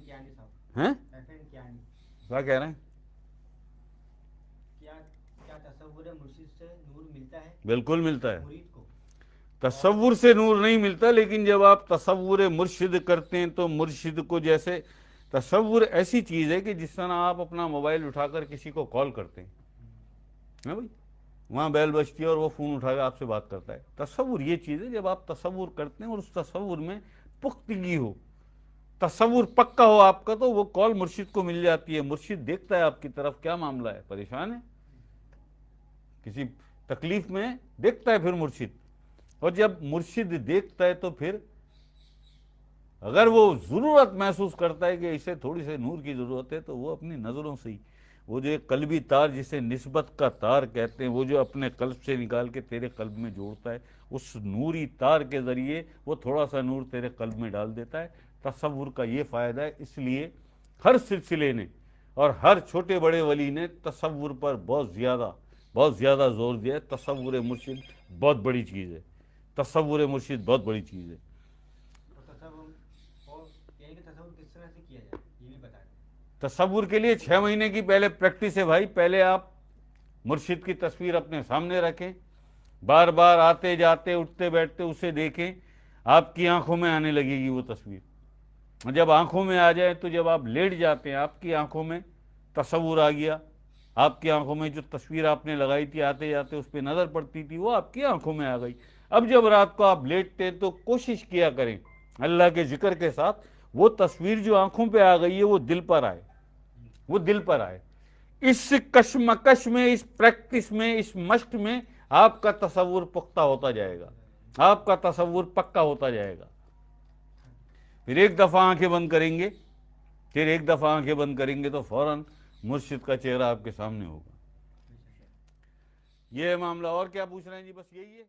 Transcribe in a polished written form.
कियानी साहब, हैं? FN कियानी। क्या कह रहे हैं? क्या क्या तसव्वुर मुर्शिद से नूर मिलता है बिल्कुल मिलता है। मुरीद को? तसव्वुर से नूर नहीं मिलता, लेकिन जब आप तसव्वुर मुर्शिद करते हैं तो मुर्शिद को, जैसे तसव्वुर ऐसी चीज़ है कि जिस तरह आप अपना मोबाइल उठाकर किसी को कॉल करते हैं, है भाई, वहाँ बैल बजती है और वो फ़ोन उठाकर आपसे बात करता है। तसव्वुर ये चीज़ है जब आप तसव्वुर करते हैं और उस तसव्वुर में पुख्तगी हो, तसव्वुर पक्का हो आपका, तो वो कॉल मुर्शिद को मिल जाती है। मुर्शिद देखता है आपकी तरफ, क्या मामला है, परेशान है, किसी तकलीफ में है, देखता है फिर मुर्शिद। और जब मुर्शिद देखता है तो फिर अगर वो ज़रूरत महसूस करता है कि इसे थोड़ी सी नूर की ज़रूरत है, तो वो अपनी नज़रों से ही वो जो एक कल्बी तार, जिसे निस्बत का तार कहते हैं, वो जो अपने कल्ब से निकाल के तेरे कल्ब में जोड़ता है, उस नूरी तार के ज़रिए वो थोड़ा सा नूर तेरे कल्ब में डाल देता है। तसव्वुर का ये फ़ायदा है, इसलिए हर सिलसिले ने और हर छोटे बड़े वली ने तसव्वुर पर बहुत ज़्यादा जोर दिया है। तसव्वुर मुर्शिद बहुत बड़ी चीज़ है, तसव्वुर मुर्शिद बहुत बड़ी चीज़ है। और तसव्वुर, और यानी कि तसव्वुर किस तरह से किया जाए ये भी बता दें। तसव्वुर के लिए 6 महीने की पहले प्रैक्टिस है भाई। पहले आप मुर्शिद की तस्वीर अपने सामने रखें, बार बार आते जाते उठते बैठते उसे देखें, आपकी आंखों में आने लगेगी वो तस्वीर। जब आंखों में आ जाए तो जब आप लेट जाते हैं, आपकी आंखों में तसव्वुर आ गया, आपकी आंखों में जो तस्वीर आपने लगाई थी आते जाते उस पर नज़र पड़ती थी, वो आपकी आंखों में आ गई। अब जब रात को आप लेटते हैं तो कोशिश किया करें अल्लाह के जिक्र के साथ वो तस्वीर जो आंखों पे आ गई है वो दिल पर आए, वो दिल पर आए। इस कशमकश में, इस प्रैक्टिस में, इस मश्क में आपका तसव्वुर पुख्ता होता जाएगा, आपका तसव्वुर पक्का होता जाएगा। फिर एक दफ़ा आंखें बंद करेंगे, फिर एक दफ़ा आंखें बंद करेंगे तो फौरन मुर्शिद का चेहरा आपके सामने होगा। ये मामला। और क्या पूछ रहे हैं जी? बस यही है।